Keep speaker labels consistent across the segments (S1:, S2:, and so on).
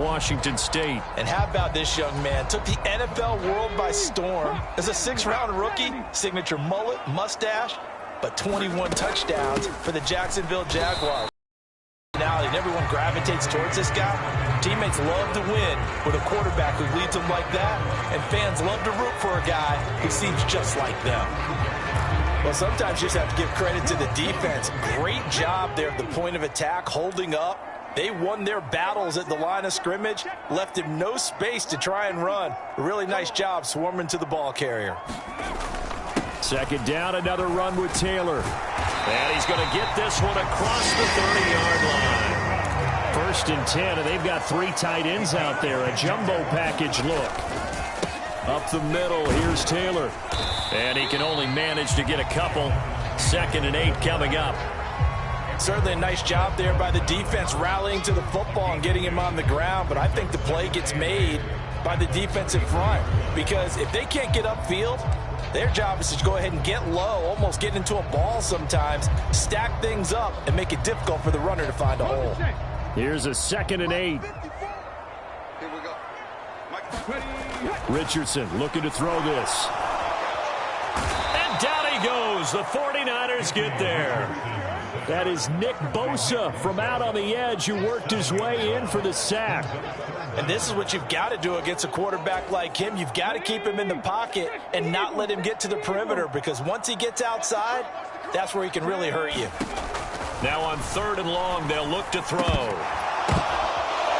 S1: Washington State.
S2: And how about this young man? Took the NFL world by storm. As a 6th-round rookie, signature mullet, mustache, but 21 touchdowns for the Jacksonville Jaguars. Now, and everyone gravitates towards this guy. Teammates love to win with a quarterback who leads them like that, and fans love to root for a guy who seems just like them. Well, sometimes you just have to give credit to the defense. Great job there at the point of attack, holding up. They won their battles at the line of scrimmage, left him no space to try and run. A really nice job swarming to the ball carrier.
S1: Second down, another run with Taylor. And he's going to get this one across the 30-yard line. 1st and 10, and they've got 3 tight ends out there. A jumbo package look. Up the middle, here's Taylor. And he can only manage to get a couple. 2nd and 8 coming up.
S2: Certainly a nice job there by the defense rallying to the football and getting him on the ground, but I think the play gets made by the defensive front, because if they can't get upfield, their job is to go ahead and get low, almost get into a ball sometimes, stack things up, and make it difficult for the runner to find a hole.
S1: Here's a 2nd and 8.
S3: Here we go.
S1: Richardson looking to throw this. And down he goes. The 49ers get there. That is Nick Bosa from out on the edge who worked his way in for the sack.
S2: And this is what you've got to do against a quarterback like him. You've got to keep him in the pocket and not let him get to the perimeter, because once he gets outside, that's where he can really hurt you.
S1: Now on 3rd and long, they'll look to throw.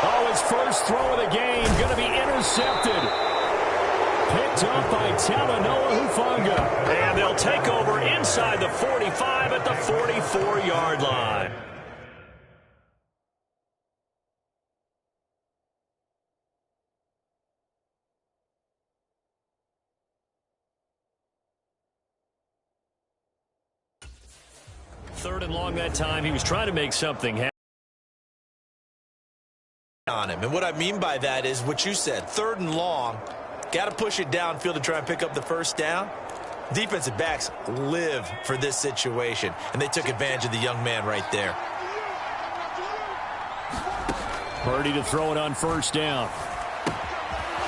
S1: Oh, his first throw of the game going to be intercepted. Picked up by Talanoa Hufanga. And they'll take over inside the 45 at the 44-yard line. Third and long that time. He was trying to make something happen
S2: on him. And what I mean by that is what you said. 3rd and long. Got to push it downfield to try and pick up the 1st down. Defensive backs live for this situation, and they took advantage of the young man right there.
S1: Purdy to throw it on 1st down.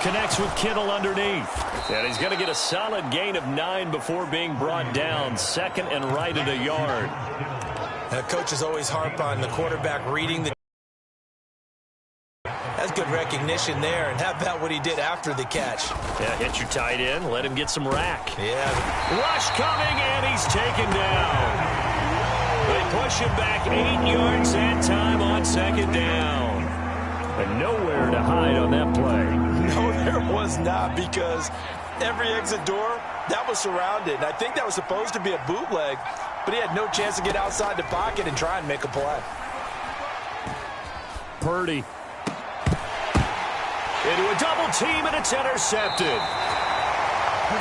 S1: Connects with Kittle underneath. And he's going to get a solid gain of 9 before being brought down. 2nd and right at a yard.
S2: Coaches always harp on the quarterback reading the. That's good recognition there. And how about what he did after the catch?
S1: Yeah, hit your tight end. Let him get some rack.
S2: Yeah.
S1: Rush coming, and he's taken down. They push him back 8 yards that time on 2nd down. And nowhere to hide on that play.
S2: No, there was not, because every exit door, that was surrounded. I think that was supposed to be a bootleg, but he had no chance to get outside the pocket and try and make a play.
S1: Purdy. Into a double team, and it's intercepted.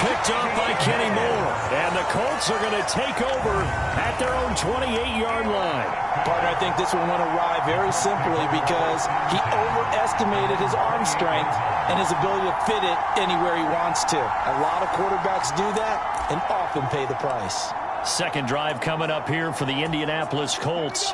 S1: Picked up by Kenny Moore. And the Colts are going to take over at their own 28-yard line.
S2: Partner, I think this one went awry very simply because he overestimated his arm strength and his ability to fit it anywhere he wants to. A lot of quarterbacks do that and often pay the price.
S1: Second drive coming up here for the Indianapolis Colts.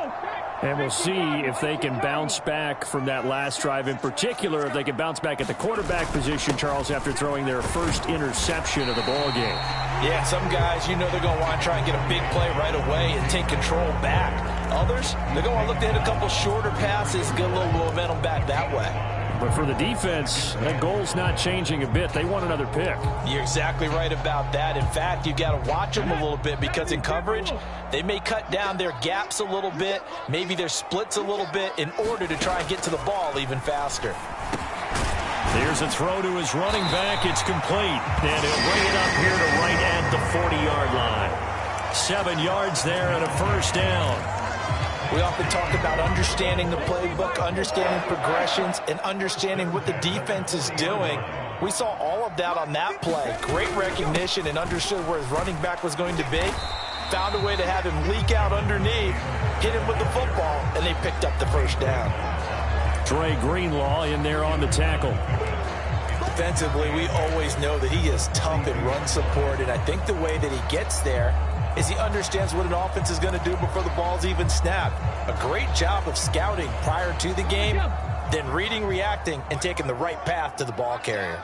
S1: And we'll see if they can bounce back from that last drive. In particular, if they can bounce back at the quarterback position, Charles, after throwing their first interception of the ballgame.
S2: Yeah, some guys, you know they're going to want to try and get a big play right away and take control back. Others, they're going to want to look to hit a couple shorter passes, get a little momentum back that way.
S1: But for the defense, that goal's not changing a bit. They want another pick.
S2: You're exactly right about that. In fact, you got to watch them a little bit, because in coverage, they may cut down their gaps a little bit, maybe their splits a little bit, in order to try and get to the ball even faster.
S1: There's a throw to his running back. It's complete. And he'll bring it up here to right at the 40-yard line. 7 yards there and a 1st down.
S2: We often talk about understanding the playbook, understanding progressions, and understanding what the defense is doing. We saw all of that on that play. Great recognition and understood where his running back was going to be. Found a way to have him leak out underneath, hit him with the football, and they picked up the 1st down.
S1: Dre Greenlaw in there on the tackle.
S2: Defensively, we always know that he is tough in run support, and I think the way that he gets there is he understands what an offense is going to do before the ball's even snapped. A great job of scouting prior to the game, then reading, reacting, and taking the right path to the ball carrier.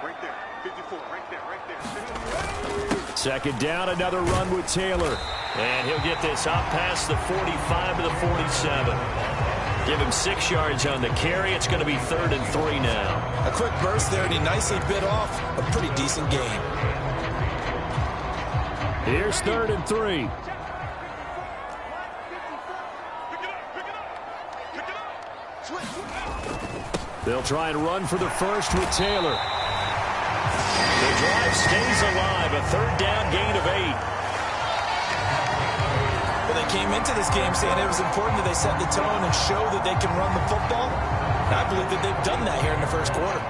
S3: Right there. 54. Right there. Right there.
S1: Second down, another run with Taylor. And he'll get this up past the 45 to the 47. Give him 6 yards on the carry. It's going to be 3rd and 3 now.
S2: A quick burst there, and he nicely bit off a pretty decent gain.
S1: Here's 3rd and 3. They'll try and run for the first with Taylor. The drive stays alive. A 3rd down gain of 8.
S2: Well, they came into this game saying it was important that they set the tone and show that they can run the football. And I believe that they've done that here in the first quarter.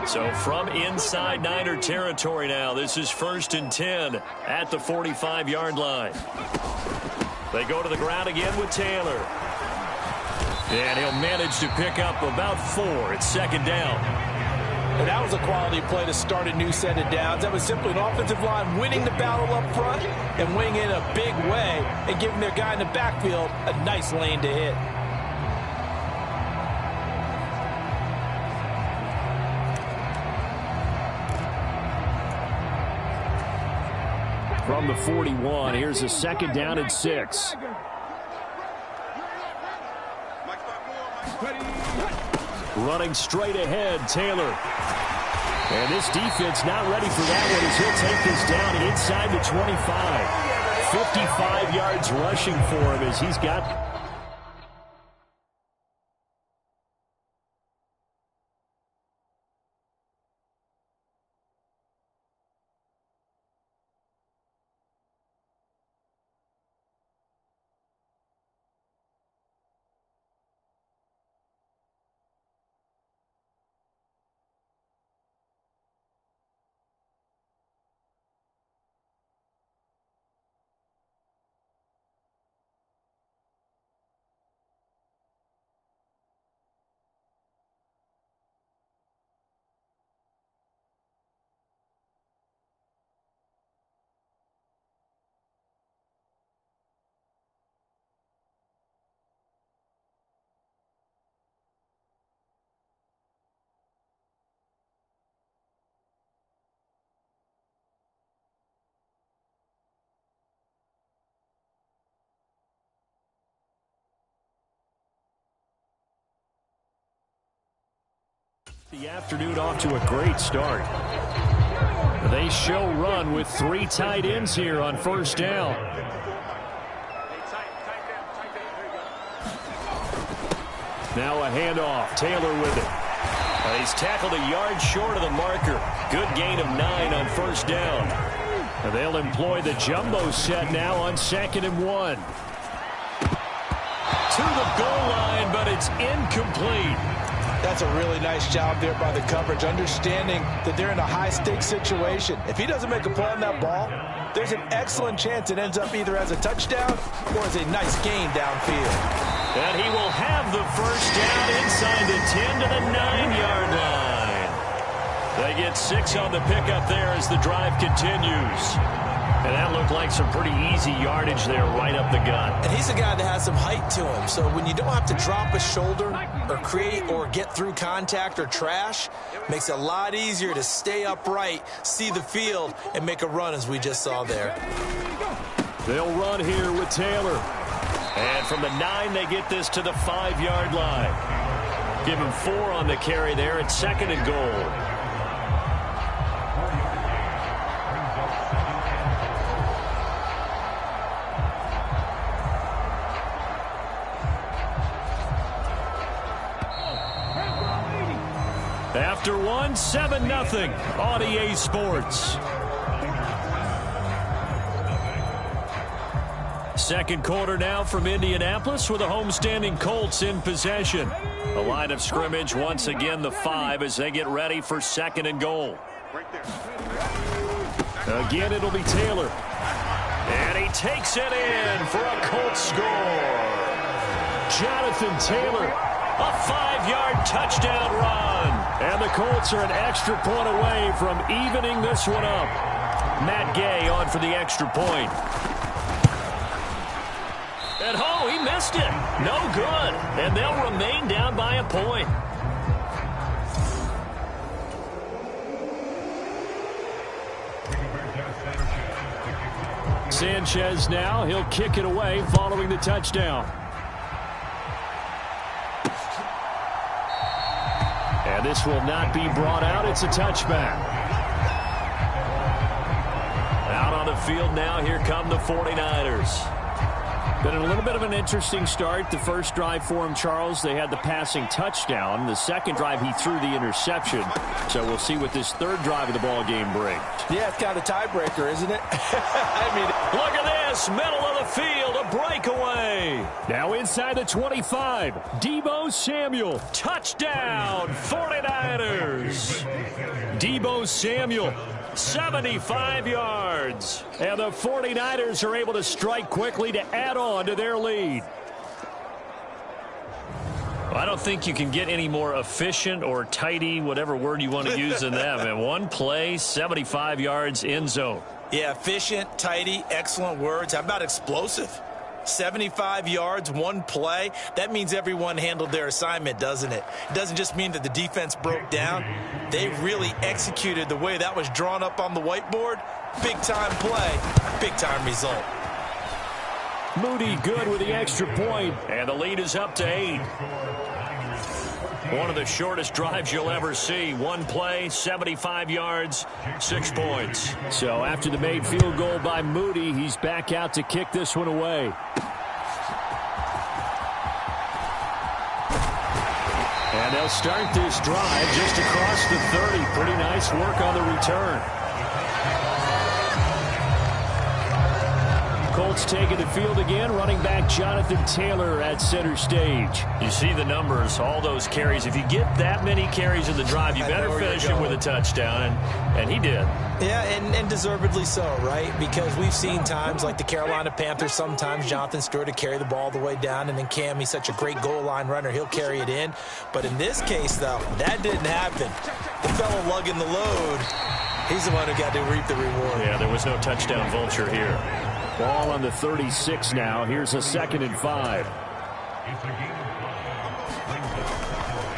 S1: So from inside Niner territory now, this is 1st and 10 at the 45-yard line. They go to the ground again with Taylor. And he'll manage to pick up about 4. It's 2nd down.
S2: And that was a quality play to start a new set of downs. That was simply an offensive line winning the battle up front and winning in a big way and giving their guy in the backfield a nice lane to hit.
S1: From the 41, here's a 2nd down and 6. Running straight ahead, Taylor. And this defense not ready for that one as he'll take this down inside the 25. 55 yards rushing for him as he's got... The afternoon off to a great start. They show run with 3 tight ends here on 1st down. Now a handoff. Taylor with it. He's tackled a yard short of the marker. Good gain of 9 on 1st down. And they'll employ the jumbo set now on 2nd and 1. To the goal line, but it's incomplete.
S2: That's a really nice job there by the coverage, understanding that they're in a high-stakes situation. If he doesn't make a play on that ball, there's an excellent chance it ends up either as a touchdown or as a nice gain downfield.
S1: And he will have the 1st down inside the 10 to the 9-yard line. They get 6 on the pickup there as the drive continues. And that looked like some pretty easy yardage there right up the gut.
S2: And he's a guy that has some height to him, so when you don't have to drop a shoulder or create or get through contact or trash, makes it a lot easier to stay upright, see the field, and make a run as we just saw there.
S1: They'll run here with Taylor. And from the 9, they get this to the 5-yard line. Give him 4 on the carry there at 2nd and goal. After 1, 7-0 on EA Sports. Second quarter now from Indianapolis with the homestanding Colts in possession. The line of scrimmage once again the 5 as they get ready for 2nd and goal. Again it'll be Taylor. And he takes it in for a Colts score. Jonathan Taylor. A 5-yard touchdown run. And the Colts are an extra point away from evening this one up. Matt Gay on for the extra point. And oh, he missed it. No good. And they'll remain down by a point. Sanchez now. He'll kick it away following the touchdown. And this will not be brought out. It's a touchback. Out on the field now. Here come the 49ers. Been a little bit of an interesting start. The first drive for him, Charles, they had the passing touchdown. The second drive, he threw the interception. So we'll see what this third drive of the ball game brings.
S2: Yeah, it's kind of a tiebreaker, isn't it? I mean,
S1: look at this. Middle of the field, a breakaway. Now inside the 25. Deebo Samuel. Touchdown, 49ers. Deebo Samuel. 75 yards. And the 49ers are able to strike quickly to add on to their lead. Well, I don't think you can get any more efficient or tidy, whatever word you want to use than that. And one play, 75 yards, end zone.
S2: Yeah, efficient, tidy, excellent words. How about explosive? 75 yards, one play. That means everyone handled their assignment, doesn't it? It doesn't just mean that the defense broke down. They really executed the way that was drawn up on the whiteboard. Big-time play, big-time result.
S1: Moody good with the extra point, and the lead is up to 8. One of the shortest drives you'll ever see. One play, 75 yards, 6 points. So after the made field goal by Moody, he's back out to kick this one away. And they'll start this drive just across the 30. Pretty nice work on the return. Colts taking the field again. Running back Jonathan Taylor at center stage. You see the numbers, all those carries. If you get that many carries in the drive, you better finish it with a touchdown. And he did.
S2: Yeah, and deservedly so, right? Because we've seen times like the Carolina Panthers, sometimes Jonathan Stewart to carry the ball all the way down, and then Cam, he's such a great goal line runner, he'll carry it in. But in this case, though, that didn't happen. The fellow lugging the load, he's the one who got to reap the reward.
S1: Yeah, there was no touchdown vulture here. Ball on the 36 now. Here's a 2nd and 5.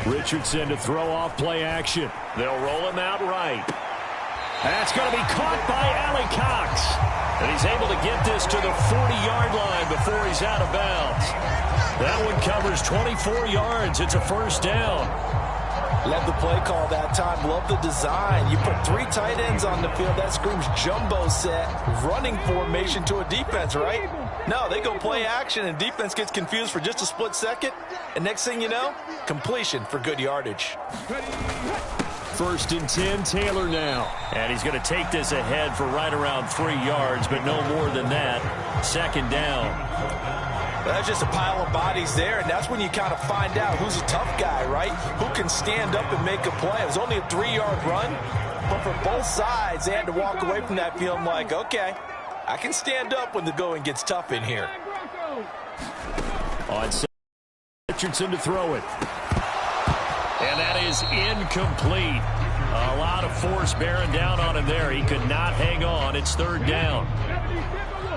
S1: Richardson to throw off play action. They'll roll him out right. That's going to be caught by Allie Cox. And he's able to get this to the 40-yard line before he's out of bounds. That one covers 24 yards. It's a first down.
S2: Love the play call that time. Love the design. You put 3 tight ends on the field. That screams jumbo set, running formation to a defense, right? No, they go play action, and defense gets confused for just a split second. And next thing you know, completion for good yardage.
S1: 1st and 10, Taylor now. And he's going to take this ahead for right around 3 yards, but no more than that. 2nd down.
S2: That's just a pile of bodies there, and that's when you kind of find out who's a tough guy, right? Who can stand up and make a play. It was only a 3-yard run, but for both sides, they had to walk away from that feeling like, okay, I can stand up when the going gets tough in here.
S1: On Richardson to throw it. And that is incomplete. A lot of force bearing down on him there. He could not hang on. It's 3rd down.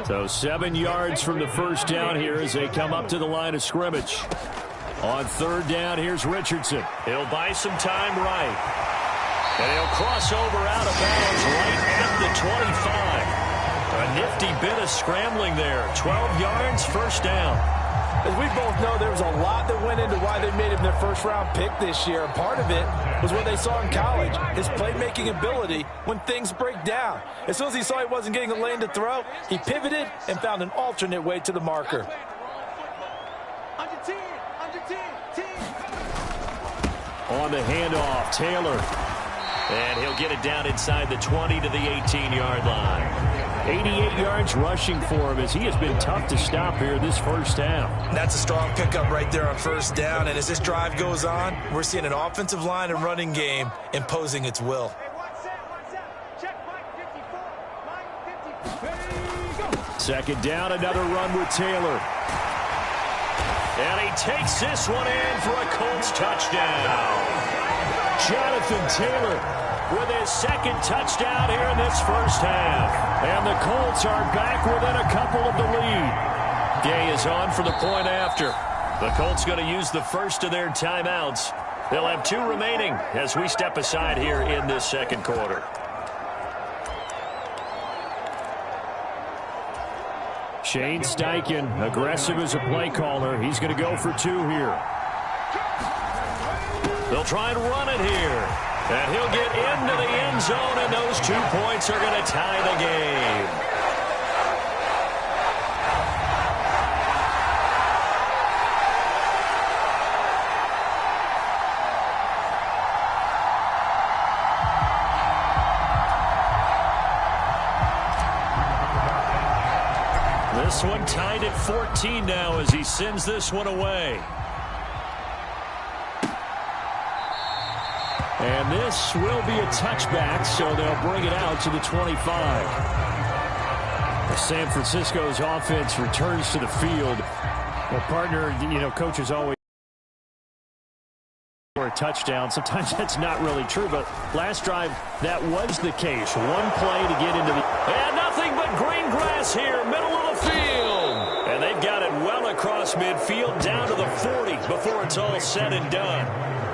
S1: So 7 yards from the first down here as they come up to the line of scrimmage. On 3rd down, here's Richardson. He'll buy some time right. And he'll cross over out of bounds right at the 25. A nifty bit of scrambling there. 12 yards, first down.
S2: As we both know, there was a lot that went into why they made him their first-round pick this year. And part of it was what they saw in college, his playmaking ability when things break down. As soon as he saw he wasn't getting a lane to throw, he pivoted and found an alternate way to the marker.
S1: On the handoff, Taylor. And he'll get it down inside the 20 to the 18-yard line. 88 yards rushing for him as he has been tough to stop here this first half.
S2: That's a strong pickup right there on first down. And as this drive goes on, we're seeing an offensive line and running game imposing its will.
S1: Second down, another run with Taylor. And he takes this one in for a Colts touchdown. Jonathan Taylor with his second touchdown here in this first half. And the Colts are back within a couple of the lead. Gay is on for the point after. The Colts going to use the first of their timeouts. They'll have 2 remaining as we step aside here in this second quarter. Shane Steichen, aggressive as a play caller. He's going to go for 2 here. They'll try and run it here. And he'll get into the end zone, and those 2 points are going to tie the game. This one tied at 14 now as he sends this one away. And this will be a touchback, so they'll bring it out to the 25. San Francisco's offense returns to the field. Well, partner, coaches always for a touchdown. Sometimes that's not really true, but last drive, that was the case. One play to get into the... And nothing but green grass here, middle of the field. And they've got it well across midfield, down to the 40 before it's all said and done.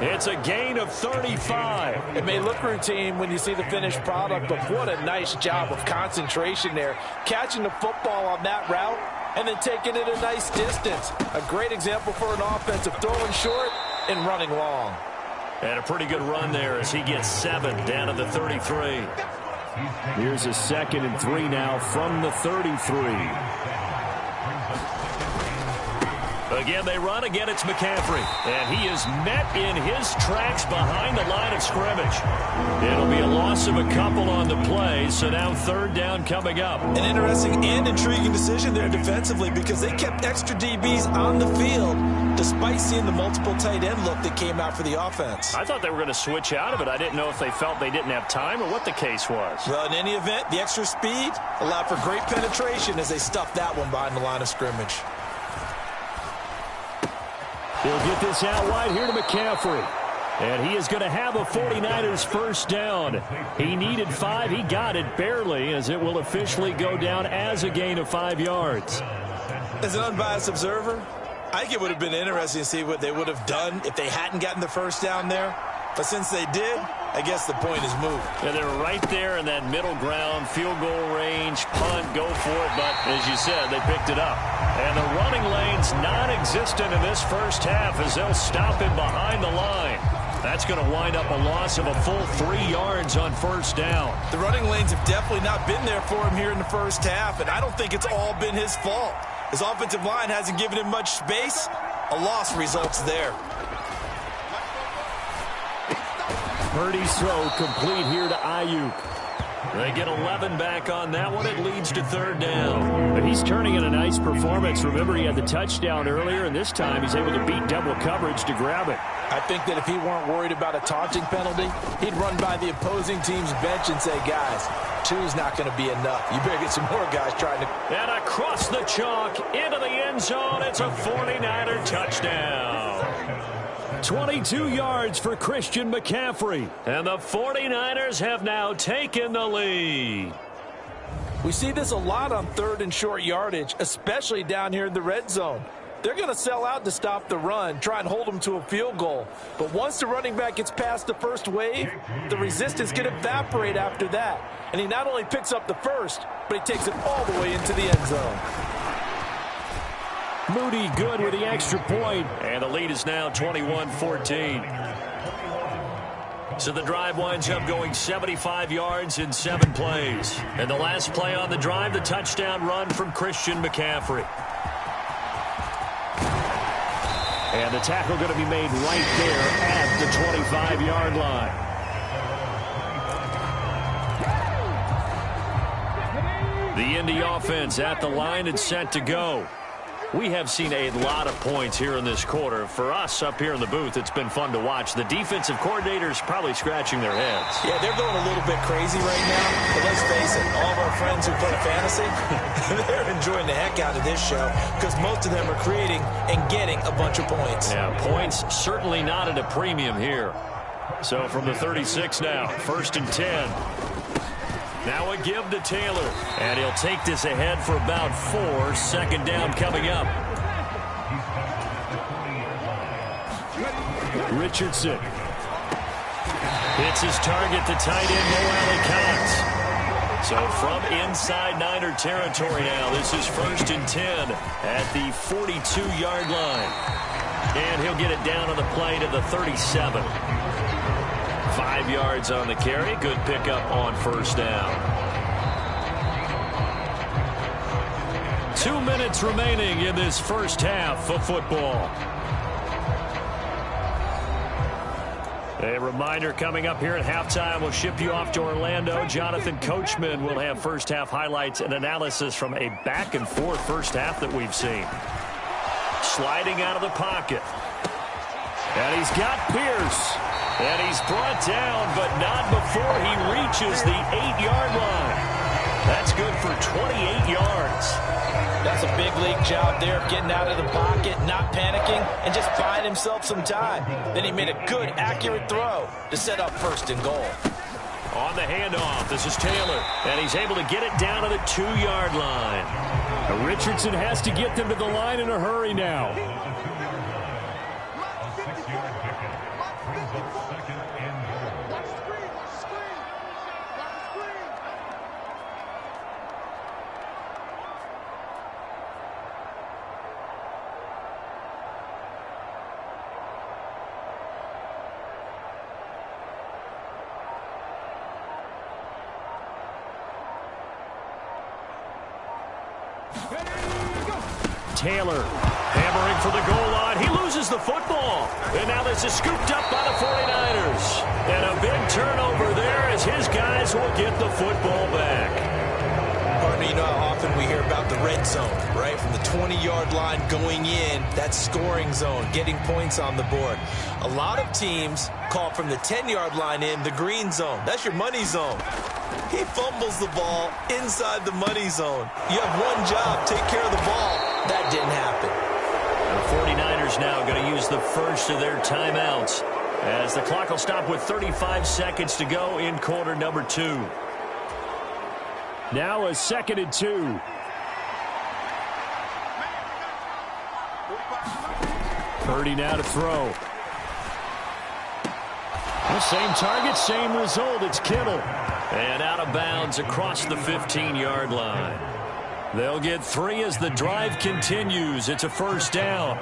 S1: It's a gain of 35.
S2: It may look routine when you see the finished product, but what a nice job of concentration there. Catching the football on that route and then taking it a nice distance. A great example for an offensive throwing short and running long.
S1: And a pretty good run there as he gets 7 down to the 33. Here's a 2nd and 3 now from the 33. Again, they run. Again, it's McCaffrey. And he is met in his tracks behind the line of scrimmage. It'll be a loss of a couple on the play, so now 3rd down coming up.
S2: An interesting and intriguing decision there defensively because they kept extra DBs on the field despite seeing the multiple tight end look that came out for the offense.
S1: I thought they were going to switch out of it. I didn't know if they felt they didn't have time or what the case was.
S2: Well, in any event, the extra speed allowed for great penetration as they stuffed that one behind the line of scrimmage.
S1: He'll get this out wide here to McCaffrey. And he is going to have a 49ers first down. He needed 5. He got it barely as it will officially go down as a gain of 5 yards.
S2: As an unbiased observer, I think it would have been interesting to see what they would have done if they hadn't gotten the first down there. But since they did, I guess the point is moved.
S1: Yeah, they're right there in that middle ground, field goal range, punt, go for it. But as you said, they picked it up. And the running lane's non-existent in this first half as they'll stop him behind the line. That's going to wind up a loss of a full 3 yards on first down.
S2: The running lanes have definitely not been there for him here in the first half, and I don't think it's all been his fault. His offensive line hasn't given him much space. A loss results there.
S1: Purdy's throw complete here to Ayuk. They get 11 back on that one. It leads to 3rd down. But he's turning in a nice performance. Remember, he had the touchdown earlier, and this time he's able to beat double coverage to grab it.
S2: I think that if he weren't worried about a taunting penalty, he'd run by the opposing team's bench and say, guys, 2's not going to be enough. You better get some more guys trying to...
S1: And across the chalk, into the end zone, it's a 49er touchdown. 22 yards for Christian McCaffrey. And the 49ers have now taken the lead.
S2: We see this a lot on 3rd and short yardage, especially down here in the red zone. They're going to sell out to stop the run, try and hold them to a field goal. But once the running back gets past the first wave, the resistance can evaporate after that. And he not only picks up the first, but he takes it all the way into the end zone.
S1: Moody good with the extra point. And the lead is now 21-14. So the drive winds up going 75 yards in 7 plays. And the last play on the drive, the touchdown run from Christian McCaffrey. And the tackle going to be made right there at the 25-yard line. The Indy offense at the line and set to go. We have seen a lot of points here in this quarter. For us up here in the booth, it's been fun to watch. The defensive coordinators probably scratching their heads.
S2: Yeah, they're going a little bit crazy right now. But let's face it, all of our friends who play fantasy, they're enjoying the heck out of this show because most of them are creating and getting a bunch of points.
S1: Yeah, points certainly not at a premium here. So from the 36 now, 1st and 10. Now a give to Taylor. And he'll take this ahead for about 4. 2nd down coming up. Richardson. Hits his target, the tight end, Mo Alley-Cox. So from inside Niner territory now, this is 1st and 10 at the 42-yard line. And he'll get it down on the play to the 37. 5 yards on the carry. Good pickup on 1st down. 2 minutes remaining in this first half of football. A reminder coming up here at halftime. We'll ship you off to Orlando. Jonathan Coachman will have first half highlights and analysis from a back and forth first half that we've seen. Sliding out of the pocket. And he's got Pierce. And he's brought down, but not before he reaches the 8-yard line. That's good for 28 yards.
S2: That's a big league job there, getting out of the pocket, not panicking, and just buying himself some time. Then he made a good, accurate throw to set up 1st and goal.
S1: On the handoff, this is Taylor, and he's able to get it down to the 2-yard line. Now Richardson has to get them to the line in a hurry now. Taylor hammering for the goal line. He loses the football. And now this is scooped up by the 49ers. And a big turnover there as his guys will get the football back.
S2: Partner, you know how often we hear about the red zone, right? From the 20-yard line going in, that scoring zone, getting points on the board. A lot of teams call from the 10-yard line in the green zone. That's your money zone. He fumbles the ball inside the money zone. You have one job, take care of the ball. That didn't happen.
S1: The 49ers now going to use the first of their timeouts as the clock will stop with 35 seconds to go in quarter number 2. Now a 2nd and 2. Purdy now to throw. The same target, same result. It's Kittle. And out of bounds across the 15-yard line. They'll get 3 as the drive continues. It's a 1st down.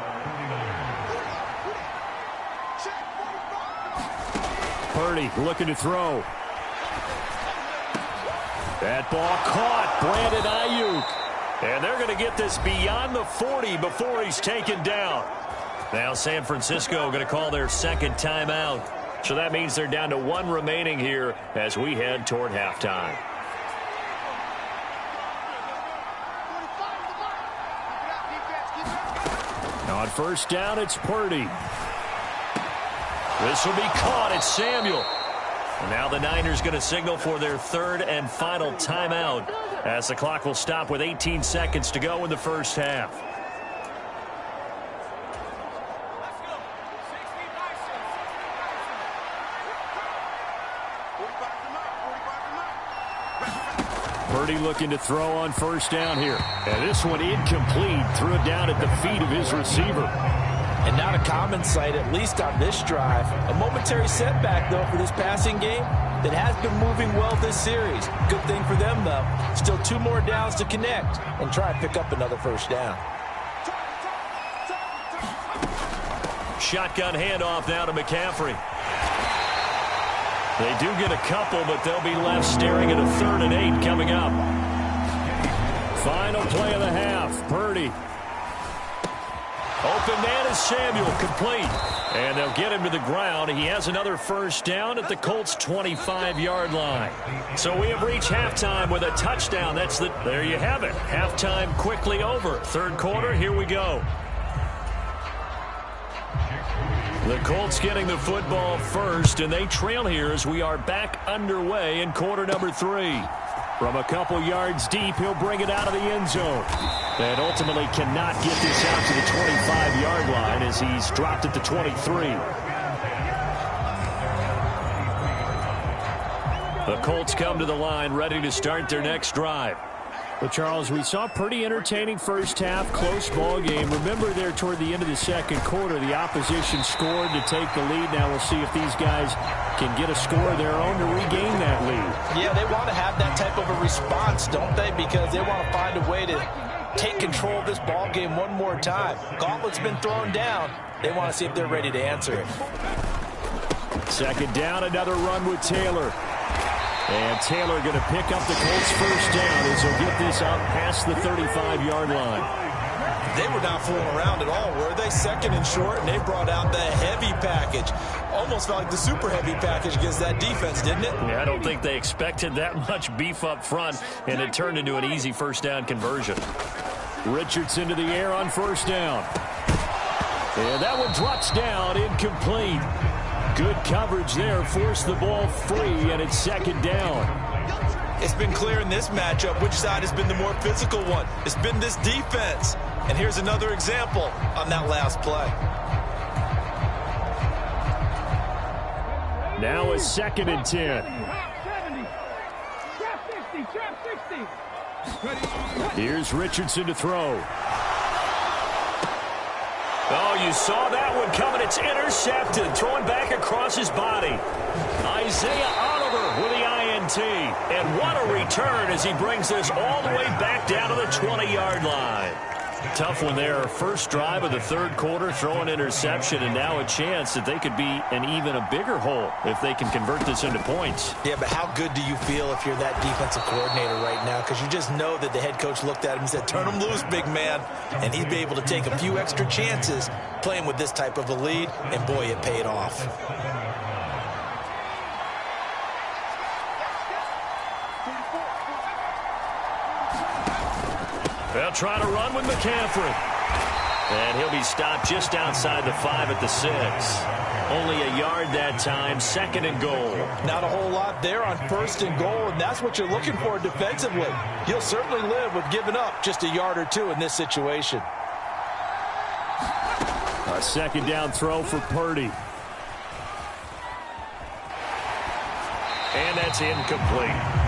S1: Purdy looking to throw. That ball caught. Brandon Ayuk. And they're going to get this beyond the 40 before he's taken down. Now San Francisco going to call their 2nd timeout. So that means they're down to 1 remaining here as we head toward halftime. On 1st down, it's Purdy. This will be caught. It's Samuel. And now the Niners going to signal for their 3rd and final timeout as the clock will stop with 18 seconds to go in the first half. Purdy looking to throw on 1st down here. And this one incomplete. Threw it down at the feet of his receiver.
S2: And not a common sight, at least on this drive. A momentary setback, though, for this passing game that has been moving well this series. Good thing for them, though. Still 2 more downs to connect and try and pick up another 1st down.
S1: Shotgun handoff now to McCaffrey. They do get a couple, but they'll be left staring at a 3rd and 8 coming up. Final play of the half. Purdy. Open man is Samuel, complete. And they'll get him to the ground. He has another first down at the Colts' 25-yard line. So we have reached halftime with a touchdown. There you have it. Halftime quickly over. Third quarter, here we go. The Colts getting the football first, and they trail here as we are back underway in quarter number 3. From a couple yards deep, he'll bring it out of the end zone. And ultimately cannot get this out to the 25-yard line as he's dropped at the 23. The Colts come to the line ready to start their next drive. Well, Charles, we saw a pretty entertaining first half, close ball game. Remember there toward the end of the second quarter, the opposition scored to take the lead. Now we'll see if these guys can get a score of their own to regain that lead.
S2: Yeah, they want to have that type of a response, don't they? Because they want to find a way to take control of this ball game one more time. Gauntlet's been thrown down. They want to see if they're ready to answer it.
S1: Second down, another run with Taylor. And Taylor going to pick up the Colts first down as he'll get this up past the 35-yard line.
S2: They were not fooling around at all, were they? Second and short, and they brought out the heavy package. Almost felt like the super heavy package against that defense, didn't it?
S1: Yeah, I don't think they expected that much beef up front, and it turned into an easy first down conversion. Richardson to the air on first down. And that one drops down, incomplete. Good coverage there, forced the ball free, and it's second down.
S2: It's been clear in this matchup which side has been the more physical one. It's been this defense. And here's another example on that last play.
S1: Now a second and 10. Here's Richardson to throw. Oh, you saw that one coming. It's intercepted. Throwing back across his body. Isaiah Oliver with the INT. And what a return as he brings this all the way back down to the 20-yard line. Tough one there. First drive of the third quarter, throw an interception, and now a chance that they could be in even a bigger hole if they can convert this into points.
S2: Yeah, but how good do you feel if you're that defensive coordinator right now? Because you just know that the head coach looked at him and said, turn him loose, big man. And he'd be able to take a few extra chances playing with this type of a lead, and boy, it paid off.
S1: They'll try to run with McCaffrey. And he'll be stopped just outside the 5 at the 6. Only a yard that time, second and goal. Not
S2: a whole lot there on first and goal, and that's what you're looking for defensively. You'll certainly live with giving up just a yard or two in this situation.
S1: A second down throw for Purdy. And that's incomplete.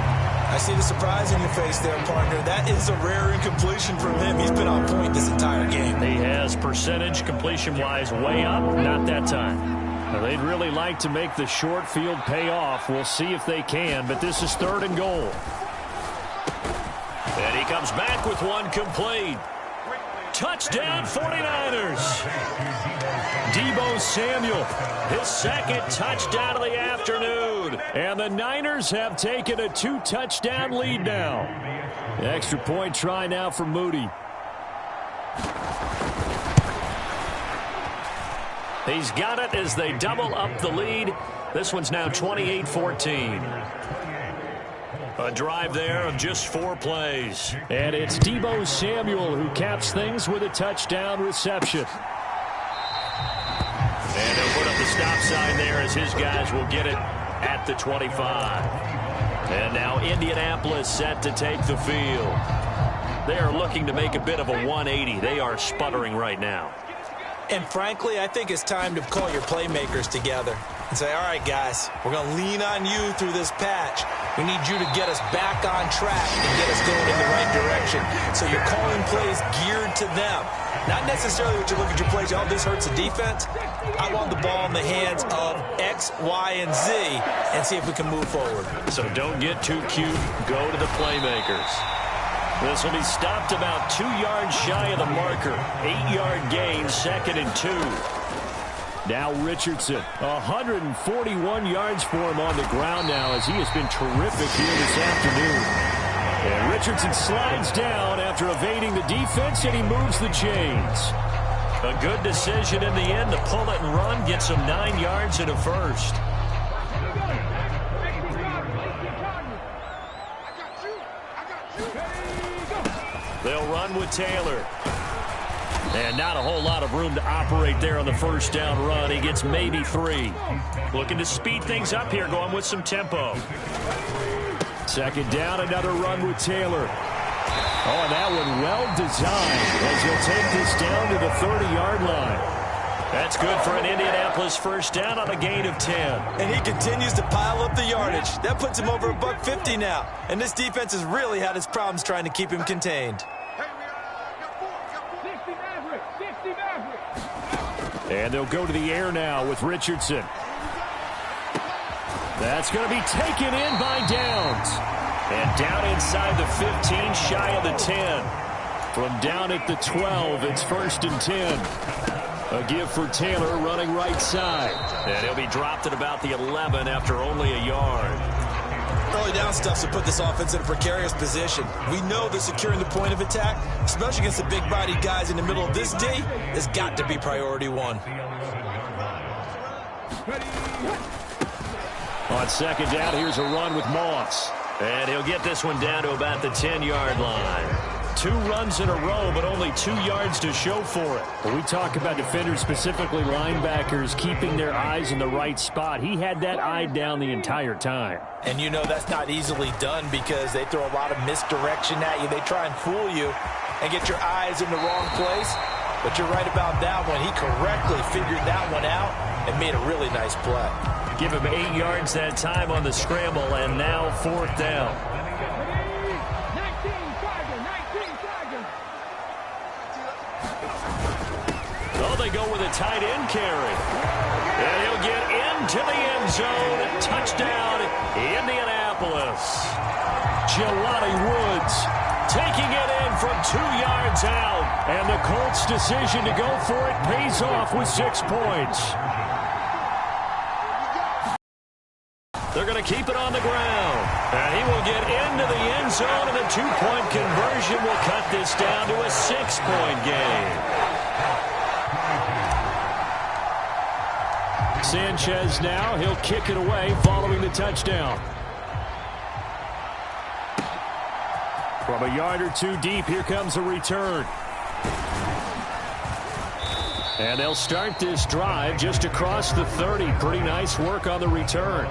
S2: I see the surprise in your face there, partner. That is a rare incompletion from him. He's been on point this entire game.
S1: He has percentage completion-wise way up. Not that time. Now, they'd really like to make the short field pay off. We'll see if they can, but this is third and goal. And he comes back with one complete. Touchdown 49ers. Deebo Samuel, his second touchdown of the afternoon. And the Niners have taken a 2-touchdown lead now. Extra point try now for Moody. He's got it as they double up the lead. This one's now 28-14. A drive there of just 4 plays. And it's Deebo Samuel who caps things with a touchdown reception. And they'll put up the stop sign there as his guys will get it at the 25. And now Indianapolis set to take the field. They are looking to make a bit of a 180. They are sputtering right now.
S2: And frankly, I think it's time to call your playmakers together and say, all right, guys, we're going to lean on you through this patch. We need you to get us back on track and get us going in the right direction. So you're calling plays geared to them. Not necessarily what you look at your plays, oh, this hurts the defense. I want the ball in the hands of X, Y, and Z and see if we can move forward.
S1: So don't get too cute. Go to the playmakers. This will be stopped about 2 yards shy of the marker. 8-yard gain, second and 2. Now Richardson, 141 yards for him on the ground now as he has been terrific here this afternoon. And Richardson slides down after evading the defense, and he moves the chains. A good decision in the end to pull it and run, get some 9 yards and a first. They'll run with Taylor. And not a whole lot of room to operate there on the first down run. He gets maybe 3. Looking to speed things up here, going with some tempo. Second down, another run with Taylor. Oh, and that one well designed as he'll take this down to the 30-yard line. That's good for an Indianapolis first down on a gain of 10.
S2: And he continues to pile up the yardage. That puts him over $150 now. And this defense has really had its problems trying to keep him contained.
S1: And they'll go to the air now with Richardson. That's going to be taken in by Downs. And down inside the 15, shy of the 10. From down at the 12, it's 1st and 10. A give for Taylor running right side. And he'll be dropped at about the 11 after only a yard.
S2: Early down stuff to put this offense in a precarious position. We know that securing the point of attack, especially against the big-bodied guys in the middle of this D, has got to be priority 1.
S1: On second down, here's a run with Moss. And he'll get this one down to about the 10-yard line. 2 runs in a row, but only 2 yards to show for it. When we talk about defenders, specifically linebackers, keeping their eyes in the right spot, he had that eye down the entire time.
S2: And you know that's not easily done because they throw a lot of misdirection at you. They try and fool you and get your eyes in the wrong place. But you're right about that one. He correctly figured that one out and made a really nice play.
S1: Give him 8 yards that time on the scramble, and now 4th down. Oh, they go with a tight end carry. And he'll get into the end zone. Touchdown, Indianapolis. Jelani Woods taking it in from 2 yards out. And the Colts' decision to go for it pays off with 6 points. They're going to keep it on the ground. And he will get into the end zone, and the 2-point conversion will cut this down to a 6-point game. Sanchez now, he'll kick it away following the touchdown. From a yard or 2 deep, here comes a return. And they'll start this drive just across the 30. Pretty nice work on the return.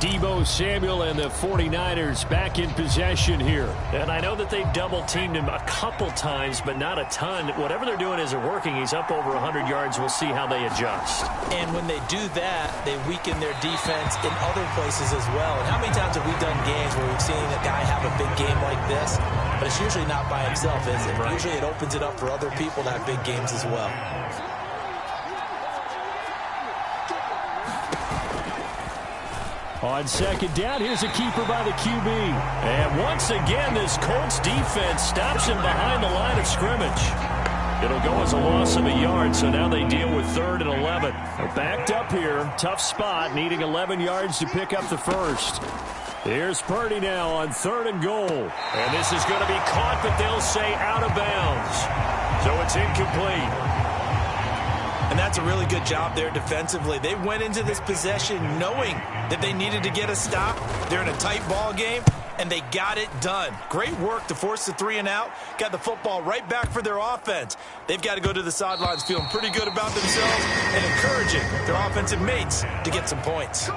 S1: Deebo Samuel and the 49ers back in possession here. And I know that they've double-teamed him a couple times, but not a ton. Whatever they're doing isn't working. He's up over 100 yards. We'll see how they adjust.
S2: And when they do that, they weaken their defense in other places as well. And how many times have we done games where we've seen a guy have a big game like this? But it's usually not by himself, is it? Right. Usually it opens it up for other people to have big games as well.
S1: On second down, here's a keeper by the QB. And once again, this Colts defense stops him behind the line of scrimmage. It'll go as a loss of a yard, so now they deal with 3rd and 11. They're backed up here. Tough spot, needing 11 yards to pick up the first. Here's Purdy now on 3rd and goal. And this is going to be caught, but they'll say out of bounds. So it's incomplete.
S2: And that's a really good job there defensively. They went into this possession knowing that they needed to get a stop. They're in a tight ball game, and they got it done. Great work to force the 3 and out. Got the football right back for their offense. They've got to go to the sidelines feeling pretty good about themselves and encouraging their offensive mates to get some points.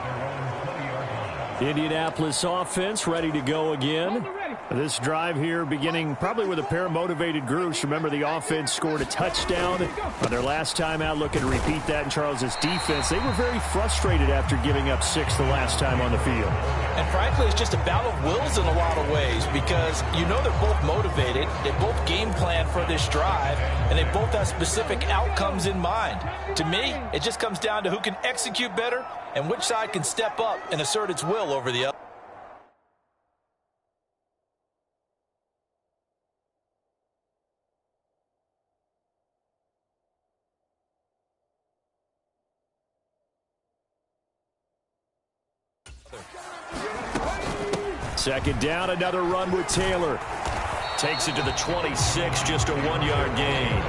S1: Indianapolis offense ready to go again. This drive here beginning probably with a pair of motivated groups. Remember, the offense scored a touchdown on their last time out. Looking to repeat that in Charles' defense. They were very frustrated after giving up 6 the last time on the field.
S2: And frankly, it's just a battle of wills in a lot of ways because you know they're both motivated. They both game plan for this drive, and they both have specific outcomes in mind. To me, it just comes down to who can execute better and which side can step up and assert its will over the other.
S1: Second down, another run with Taylor. Takes it to the 26, just a 1-yard gain.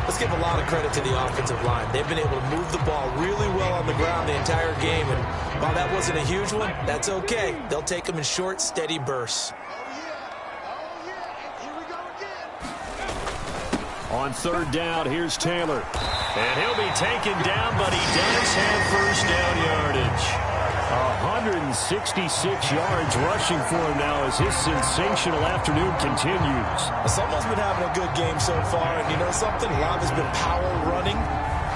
S2: Let's give a lot of credit to the offensive line. They've been able to move the ball really well on the ground the entire game. And while that wasn't a huge one, that's okay. They'll take them in short, steady bursts.
S1: On third down, here's Taylor. And he'll be taken down, but he does have first down yardage. 166 yards rushing for him now as his sensational afternoon continues.
S2: Someone's been having a good game so far, and you know something? A lot has been power running.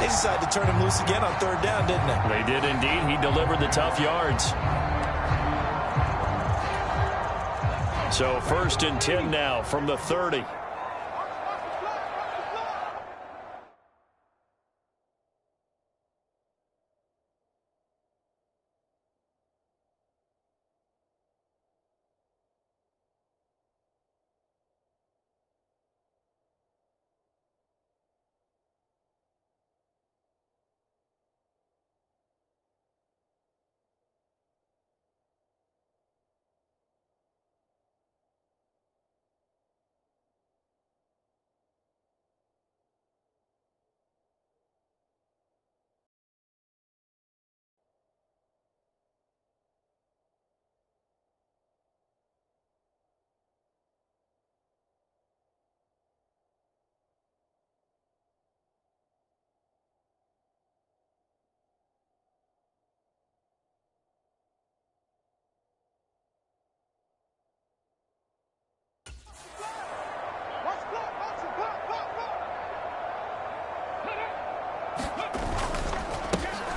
S2: They decided to turn him loose again on third down, didn't they?
S1: They did indeed. He delivered the tough yards. So 1st and 10 now from the 30.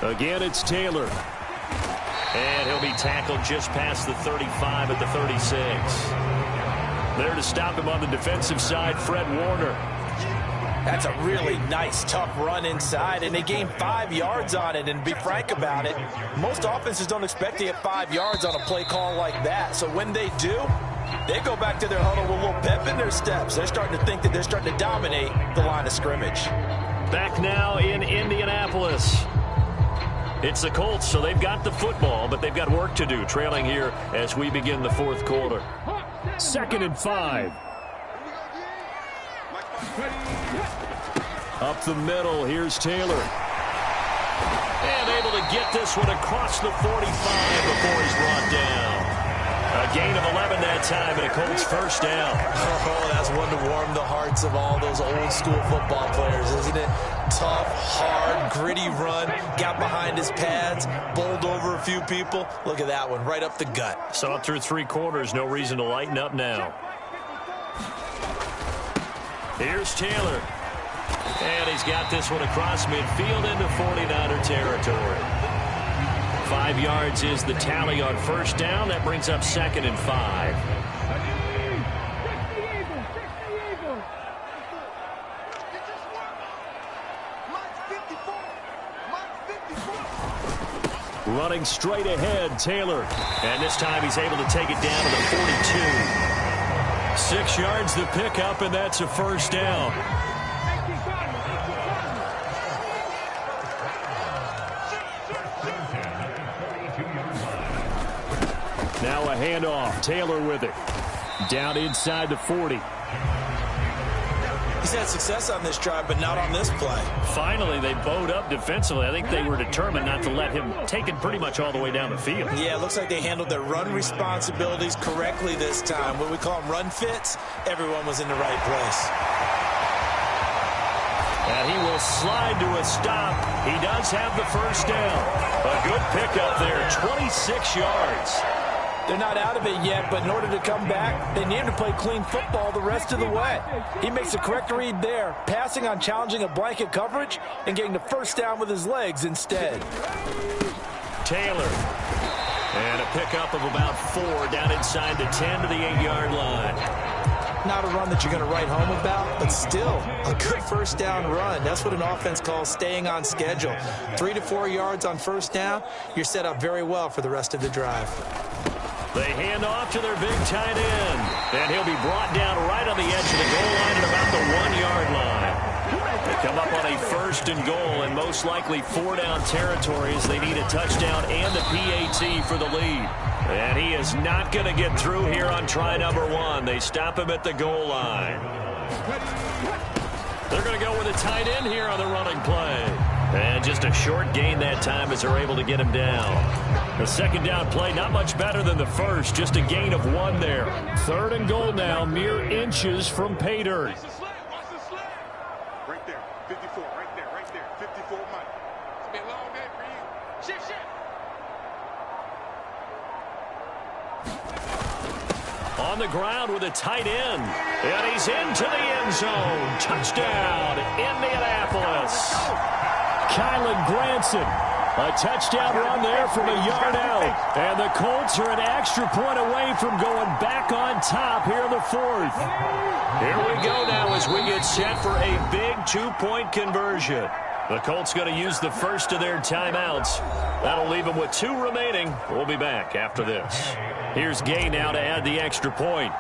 S1: Again, it's Taylor. And he'll be tackled just past the 35 at the 36. There to stop him on the defensive side, Fred Warner.
S2: That's a really nice, tough run inside, and they gained 5 yards on it. And to be frank about it, most offenses don't expect to get 5 yards on a play call like that. So when they do, they go back to their huddle with a little pep in their steps. They're starting to think that they're starting to dominate the line of scrimmage.
S1: Back now in Indianapolis. It's the Colts, so they've got the football, but they've got work to do, trailing here as we begin the 4th quarter. 2nd and 5. Up the middle, here's Taylor. And able to get this one across the 45 before he's brought down. A gain of 11 that time, and a Colts first down.
S2: Oh, that's one to warm the hearts of all those old-school football players, isn't it? Tough, hard, gritty run, got behind his pads, bowled over a few people. Look at that one, right up the gut.
S1: Saw it through 3 quarters, no reason to lighten up now. Here's Taylor. And he's got this one across midfield into 49er territory. 5 yards is the tally on first down. That brings up 2nd and 5. Running straight ahead, Taylor. And this time he's able to take it down to the 42. 6 yards the pickup, and that's a first down. Now a handoff. Taylor with it. Down inside the 40.
S2: He's had success on this drive, but not on this play.
S1: Finally, they bowed up defensively. I think they were determined not to let him take it pretty much all the way down the field.
S2: Yeah, it looks like they handled their run responsibilities correctly this time. What we call them run fits, everyone was in the right place.
S1: And he will slide to a stop. He does have the first down. A good pickup there, 26 yards.
S2: They're not out of it yet, but in order to come back, they need him to play clean football the rest of the way. He makes the correct read there, passing on challenging a blanket coverage and getting the first down with his legs instead.
S1: Taylor. And a pickup of about 4 down inside the 10 to the 8-yard line.
S2: Not a run that you're going to write home about, but still a good first down run. That's what an offense calls staying on schedule. 3 to 4 yards on first down, you're set up very well for the rest of the drive.
S1: They hand off to their big tight end. And he'll be brought down right on the edge of the goal line at about the 1-yard line. They come up on a 1st and goal and most likely 4-down territory as they need a touchdown and a PAT for the lead. And he is not going to get through here on try number 1. They stop him at the goal line. They're going to go with a tight end here on the running play. And just a short gain that time as they're able to get him down. The 2nd down play, not much better than the first. Just a gain of 1 there. 3rd and goal now, mere inches from pay dirt.
S3: Right there, 54, right there, 54 Mike. It's been a long day for you. Shift.
S1: On the ground with a tight end. And he's into the end zone. Touchdown, Indianapolis. Kylan Granson. A touchdown run there from a yard out. And the Colts are an extra point away from going back on top here in the 4th. Here we go now as we get set for a big 2-point conversion. The Colts going to use the first of their timeouts. That'll leave them with 2 remaining. We'll be back after this. Here's Gay now to add the extra point.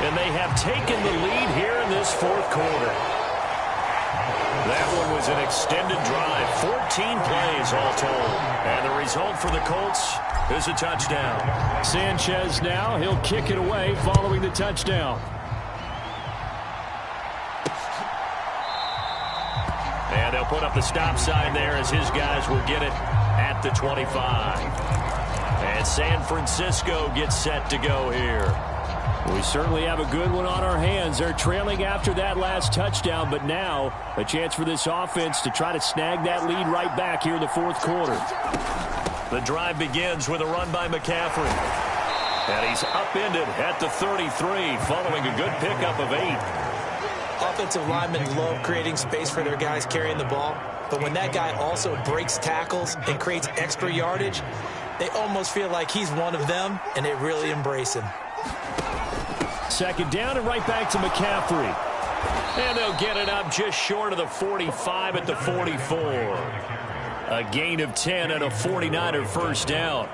S1: And they have taken the lead here in this 4th quarter. That one was an extended drive. 14 plays all told. And the result for the Colts is a touchdown. Sanchez now, he'll kick it away following the touchdown. And they'll put up the stop sign there as his guys will get it at the 25. And San Francisco gets set to go here. We certainly have a good one on our hands. They're trailing after that last touchdown, but now a chance for this offense to try to snag that lead right back here in the 4th quarter. The drive begins with a run by McCaffrey. And he's upended at the 33 following a good pickup of 8.
S2: Offensive linemen love creating space for their guys carrying the ball, but when that guy also breaks tackles and creates extra yardage, they almost feel like he's one of them, and they really embrace him.
S1: 2nd down and right back to McCaffrey. And they'll get it up just short of the 45 at the 44. A gain of 10 and a 49er 1st down.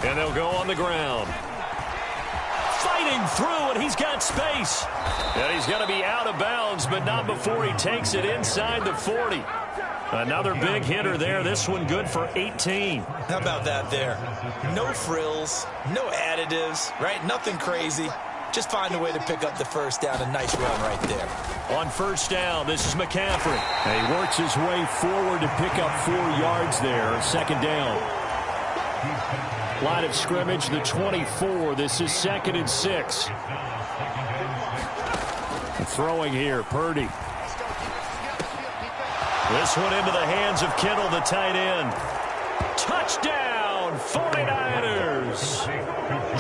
S1: And they'll go on the ground. Fighting through, and he's got space. And he's going to be out of bounds, but not before he takes it inside the 40. Another big hitter there. This one good for 18.
S2: How about that there? No frills, no additives, right? Nothing crazy. Just find a way to pick up the 1st down. A nice run right there.
S1: On 1st down, this is McCaffrey. And he works his way forward to pick up 4 yards there. 2nd down. Line of scrimmage, the 24. This is 2nd and 6. Throwing here, Purdy. This one into the hands of Kittle, the tight end. Touchdown, 49ers.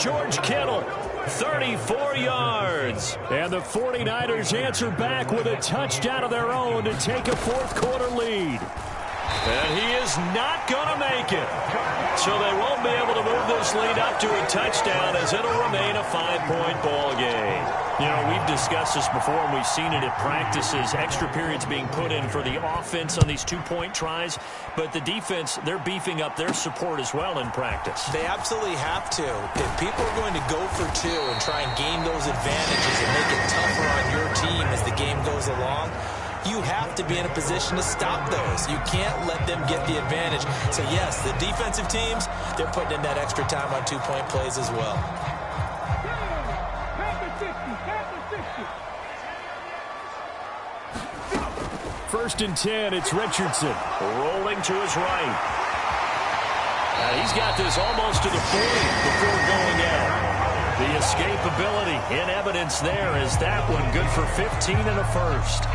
S1: George Kittle, 34 yards. And the 49ers answer back with a touchdown of their own to take a 4th quarter lead. And he is not going to make it. So they won't be able to move this lead up to a touchdown as it'll remain a 5-point ball game. You know, we've discussed this before, and we've seen it at practices. Extra periods being put in for the offense on these 2-point tries. But the defense, they're beefing up their support as well in practice.
S2: They absolutely have to. If people are going to go for 2 and try and gain those advantages and make it tougher on your team as the game goes along, you have to be in a position to stop those. You can't let them get the advantage. So, yes, the defensive teams, they're putting in that extra time on 2-point plays as well.
S1: First and 10, it's Richardson. Rolling to his right. He's got this almost to the 40 before going out. The escapability in evidence there is that one good for 15 and a 1st.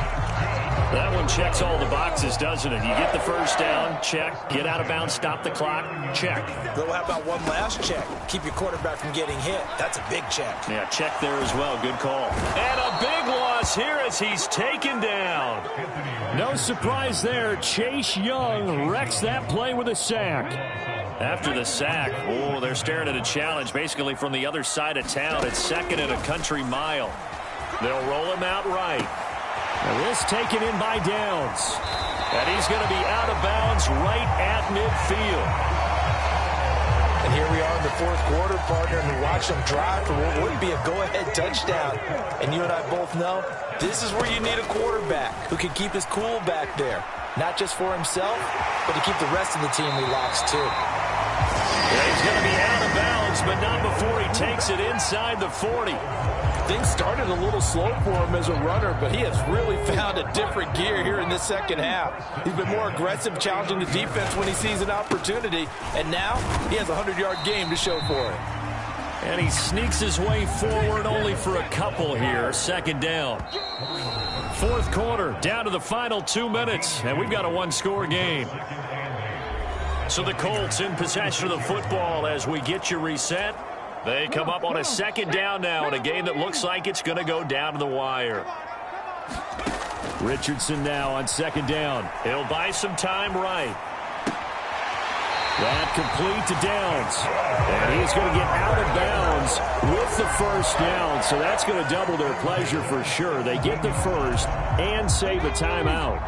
S1: That one checks all the boxes, doesn't it? You get the 1st down, check. Get out of bounds, stop the clock, check.
S2: Well, how about one last check? Keep your quarterback from getting hit. That's a big check.
S1: Yeah, check there as well. Good call. And a big loss here as he's taken down. No surprise there. Chase Young wrecks that play with a sack. After the sack, oh, they're staring at a challenge basically from the other side of town. It's 2nd and a country mile. They'll roll him out right. Now this taken in by Downs. And he's going to be out of bounds right at midfield.
S2: And here in the fourth quarter, partner, and watch them drive for what would be a go-ahead touchdown. And you and I both know this is where you need a quarterback who can keep his cool back there. Not just for himself, but to keep the rest of the team relaxed, too.
S1: Yeah, he's going to be out of bounds, but not before he takes it inside the 40.
S2: Things started a little slow for him as a runner, but he has really found a different gear here in this second half. He's been more aggressive, challenging the defense when he sees an opportunity, and now he has a 100-yard game to show for it.
S1: And he sneaks his way forward only for a couple here. Second down. Fourth quarter, down to the final 2 minutes, and we've got a one-score game. So the Colts in possession of the football as we get you reset. They come up on a second down now in a game that looks like it's going to go down to the wire. Richardson now on second down. He'll buy some time right. That complete to Downs. And he's going to get out of bounds with the first down. So that's going to double their pleasure for sure. They get the first and save a timeout.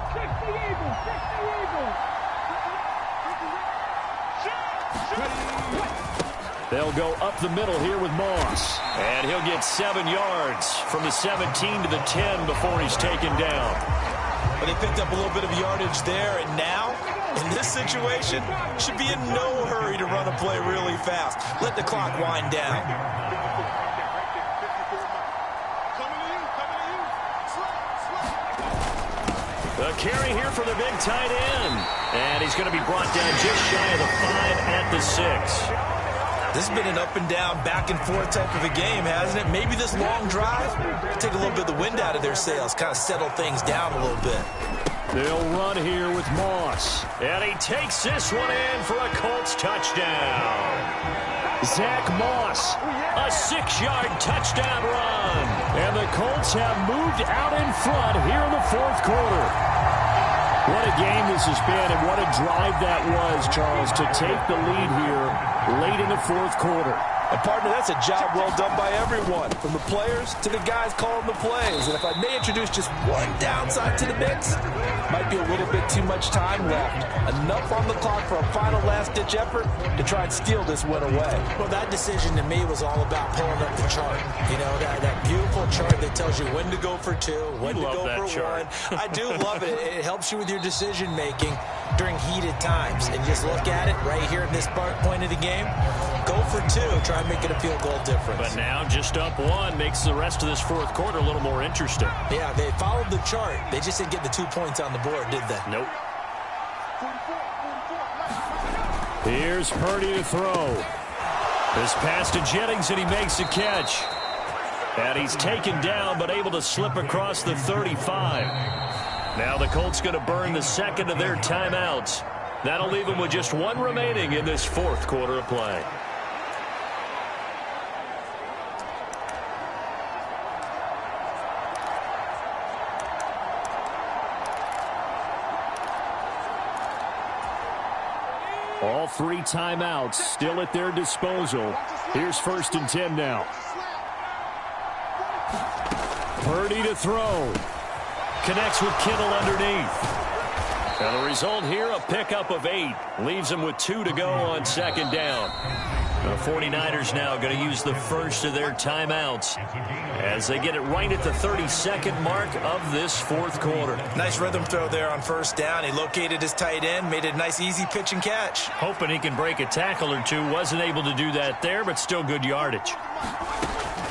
S1: They'll go up the middle here with Moss. And he'll get 7 yards from the 17 to the 10 before he's taken down.
S2: But they picked up a little bit of yardage there, and now, in this situation, should be in no hurry to run a play really fast. Let the clock wind down.
S1: The carry here for the big tight end. And he's going to be brought down just shy of the 5 at the 6.
S2: This has been an up-and-down, back-and-forth type of a game, hasn't it? Maybe this long drive take a little bit of the wind out of their sails, kind of settle things down a little bit.
S1: They'll run here with Moss. And he takes this one in for a Colts touchdown. Zach Moss, a 6-yard touchdown run. And the Colts have moved out in front here in the fourth quarter. What a game this has been, and what a drive that was, Charles, to take the lead here late in the fourth quarter.
S2: And, partner, that's a job well done by everyone, from the players to the guys calling the plays. And if I may introduce just one downside to the mix, might be a little bit too much time left. Enough on the clock for a final last-ditch effort to try and steal this win away.
S4: Well, that decision to me was all about pulling up the chart. You know, that beautiful chart that tells you when to go for 2, when to go for 1. I do love it. It helps you with your decision-making during heated times. And just look at it right here in this point of the game. Go for 2, try and make it a field goal difference.
S1: But now just up 1 makes the rest of this fourth quarter a little more interesting.
S4: Yeah, they followed the chart. They just didn't get the 2 points on the board, did they?
S1: Nope. Here's Purdy to throw. This pass to Jennings, and he makes a catch. And he's taken down, but able to slip across the 35. Now the Colts going to burn the second of their timeouts. That'll leave them with just 1 remaining in this fourth quarter of play. All 3 timeouts still at their disposal. Here's 1st and 10 now. Purdy to throw. Connects with Kittle underneath. And the result here, a pickup of 8. Leaves them with 2 to go on second down. The 49ers now going to use the first of their timeouts as they get it right at the 32nd mark of this fourth quarter.
S2: Nice rhythm throw there on first down. He located his tight end, made it a nice easy pitch and catch.
S1: Hoping he can break a tackle or 2. Wasn't able to do that there, but still good yardage.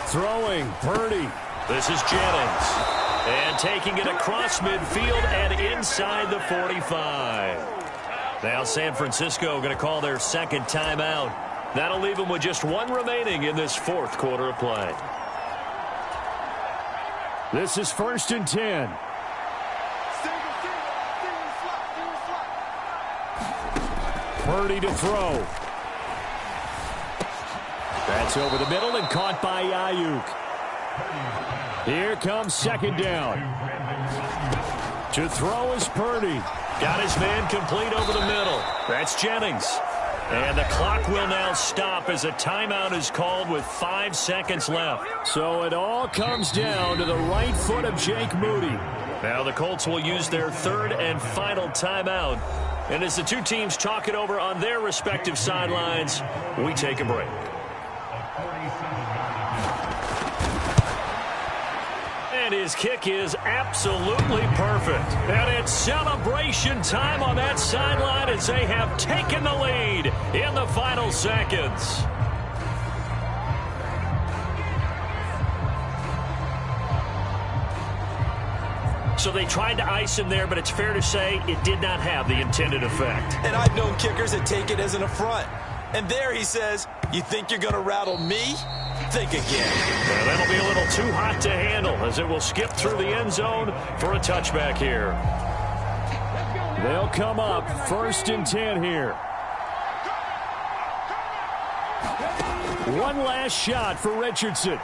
S1: Throwing, Purdy. This is Jennings. And taking it across midfield and inside the 45. Now San Francisco going to call their second timeout. That'll leave them with just 1 remaining in this fourth quarter of play. This is 1st and 10. Purdy to throw. That's over the middle and caught by Ayuk. Here comes second down. To throw is Purdy. Got his man complete over the middle. That's Jennings. And the clock will now stop as a timeout is called with 5 seconds left. So it all comes down to the right foot of Jake Moody. Now the Colts will use their 3rd and final timeout And as the two teams talk it over on their respective sidelines, we take a break. And his kick is absolutely perfect. And it's celebration time on that sideline as they have taken the lead in the final seconds. So they tried to ice him there, but it's fair to say it did not have the intended effect.
S2: And I've known kickers that take it as an affront. And there he says, you think you're going to rattle me? Think again.
S1: Well, that'll be a little too hot to handle as it will skip through the end zone for a touchback here. They'll come up 1st and 10 here. One last shot for Richardson.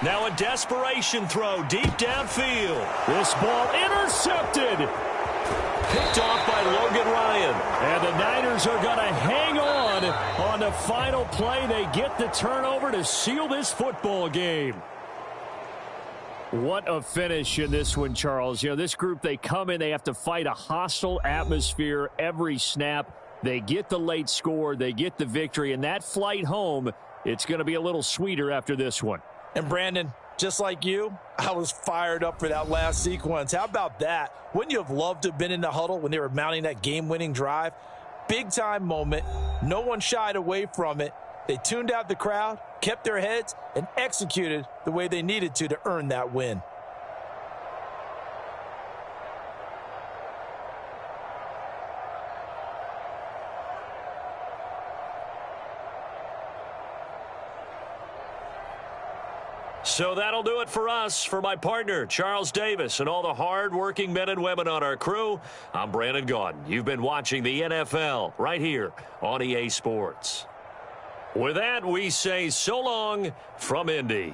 S1: Now a desperation throw deep downfield. This ball intercepted. Picked off by Logan Ryan. And the Niners are going to hang on the final play. They get the turnover to seal this football game. What a finish in this one, Charles. You know, this group, they come in, they have to fight a hostile atmosphere every snap. They get the late score, they get the victory, and that flight home, it's going to be a little sweeter after this one.
S2: And Brandon, just like you, I was fired up for that last sequence. How about that? Wouldn't you have loved to have been in the huddle when they were mounting that game-winning drive? Big-time moment. No one shied away from it. They tuned out the crowd, kept their heads, and executed the way they needed to earn that win.
S1: So that'll do it for us. For my partner, Charles Davis, and all the hard-working men and women on our crew, I'm Brandon Gaudin. You've been watching the NFL right here on EA Sports. With that, we say so long from Indy.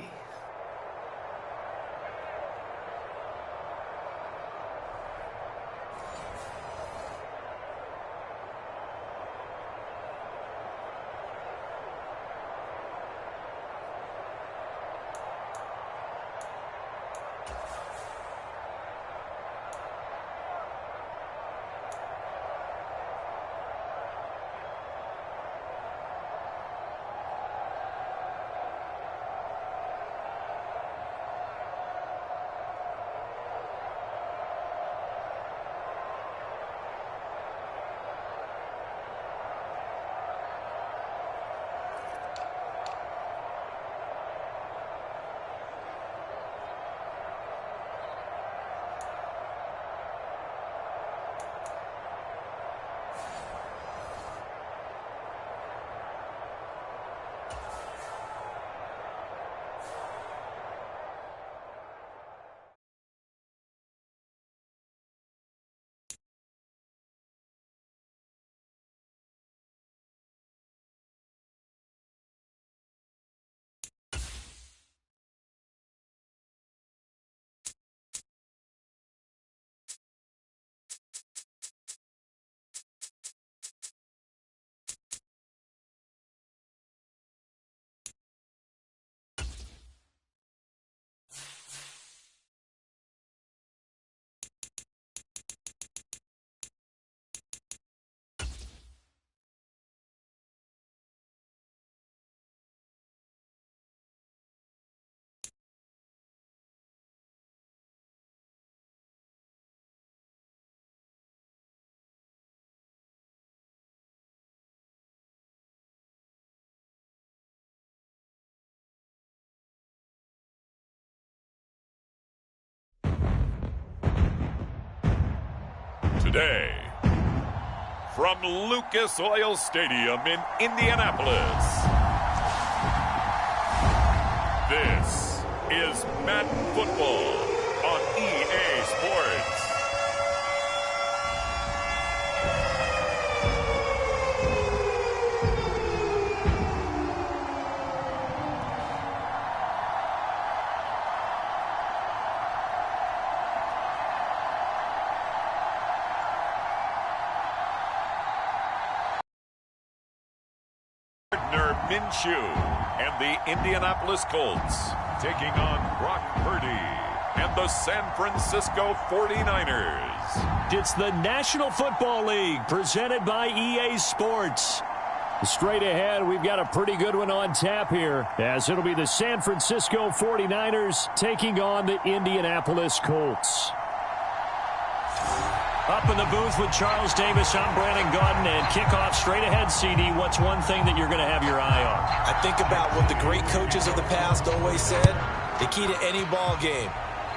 S5: Today, from Lucas Oil Stadium in Indianapolis, this is Madden Football on EA Sports. Minshew and the Indianapolis Colts taking on Brock Purdy and the San Francisco 49ers.
S1: It's the National Football League presented by EA Sports. Straight ahead, we've got a pretty good one on tap here, as it'll be the San Francisco 49ers taking on the Indianapolis Colts. Up in the booth with Charles Davis, I'm Brandon Gaudin, and kickoff straight ahead, CD. What's one thing that you're going to have your eye on?
S4: I think about what the great coaches of the past always said, the key to any ball game.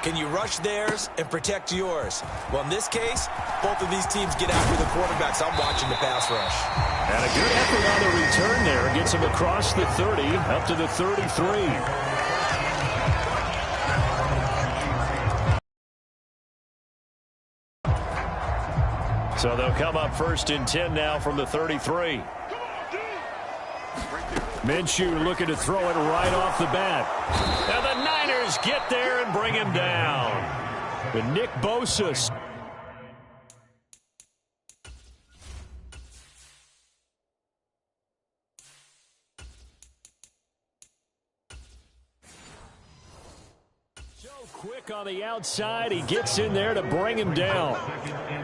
S4: Can you rush theirs and protect yours? Well, in this case, both of these teams get after the quarterbacks. I'm watching the pass rush.
S1: And a good effort on the return there. Gets him across the 30, up to the 33. So they'll come up 1st and 10 now from the 33. Minshew looking to throw it right off the bat. And the Niners get there and bring him down. With Nick Bosa. So quick on the outside. He gets in there to bring him down.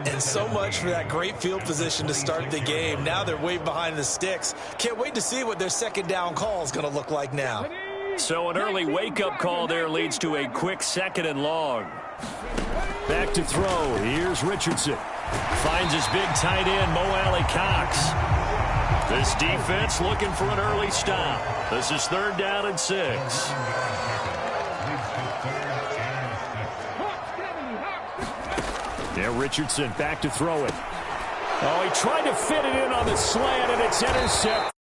S4: And so much for that great field position to start the game. Now they're way behind the sticks. Can't wait to see what their second down call is going to look like now.
S1: So an early wake-up call there leads to a quick 2nd and long. Back to throw. Here's Richardson. Finds his big tight end, Mo Alley Cox. This defense looking for an early stop. This is 3rd down and 6. Yeah, Richardson back to throw it. Oh, he tried to fit it in on the slant, and it's intercepted.